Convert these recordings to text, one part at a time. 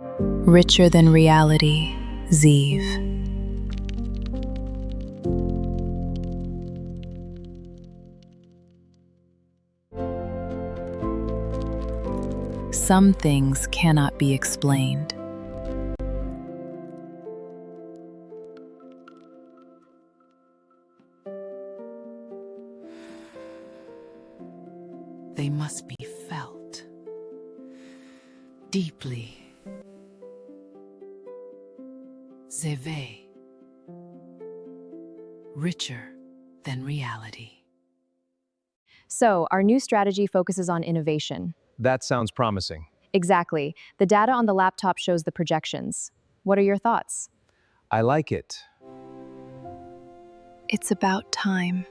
Richer than reality, Zeev. Some things cannot be explained. They must be felt deeply. Zeve. Richer than reality. So, our new strategy focuses on innovation. That sounds promising. Exactly. The data on the laptop shows the projections. What are your thoughts? I like it. It's about time.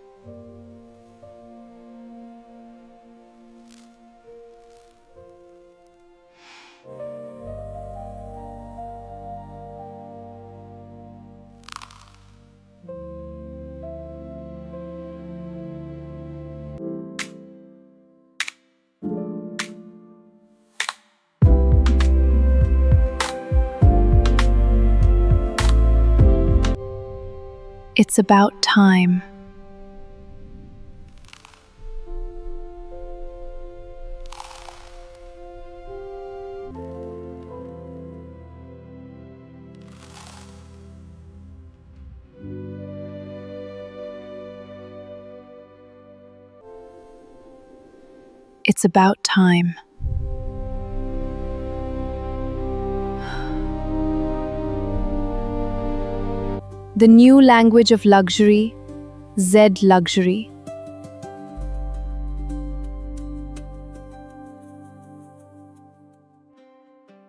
It's about time. It's about time. The new language of luxury, Z Luxury.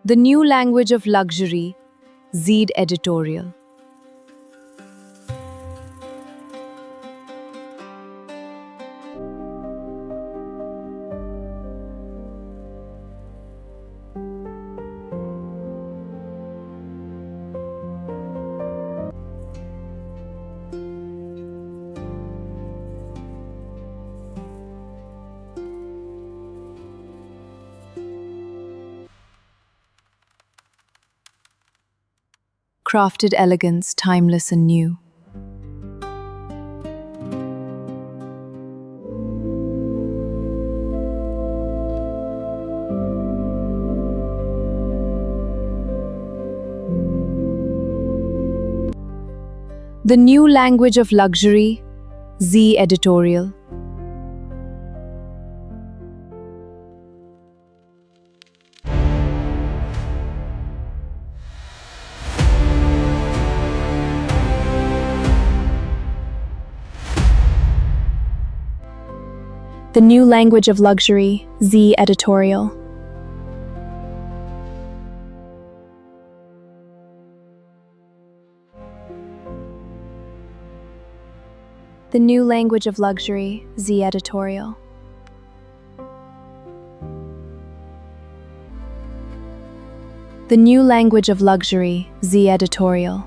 The new language of luxury, Zed Editorial. Crafted elegance, timeless and new. The new language of luxury, Z Editorial. The new language of luxury, Z Editorial. The new language of luxury, Z Editorial. The new language of luxury, Z Editorial.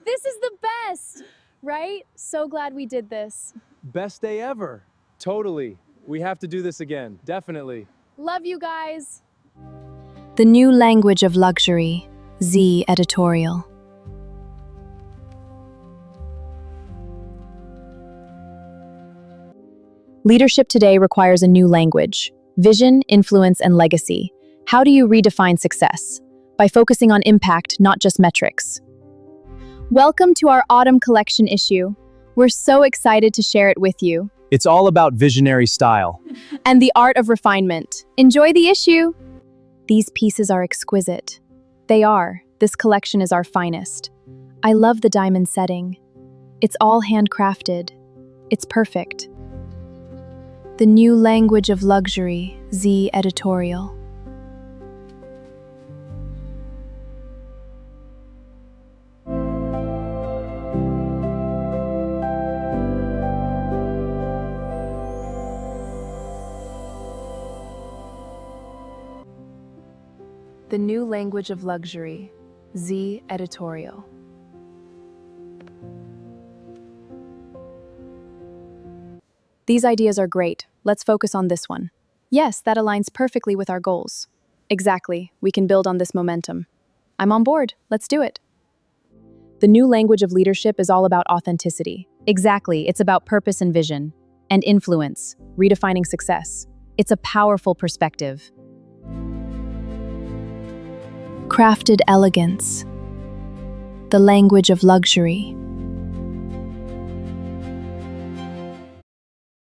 This is the best, right? So glad we did this. Best day ever. Totally. We have to do this again. Definitely. Love you guys. The new language of luxury, Z Editorial. Leadership today requires a new language: vision, influence, and legacy. How do you redefine success? By focusing on impact, not just metrics. Welcome to our autumn collection issue. We're so excited to share it with you. It's all about visionary style. And the art of refinement. Enjoy the issue! These pieces are exquisite. They are. This collection is our finest. I love the diamond setting. It's all handcrafted. It's perfect. The new language of luxury, Z Editorial. The new language of luxury, Z Editorial. These ideas are great. Let's focus on this one. Yes, that aligns perfectly with our goals. Exactly. We can build on this momentum. I'm on board. Let's do it. The new language of leadership is all about authenticity. Exactly. It's about purpose and vision. And influence, redefining success. It's a powerful perspective. Crafted elegance. The language of luxury.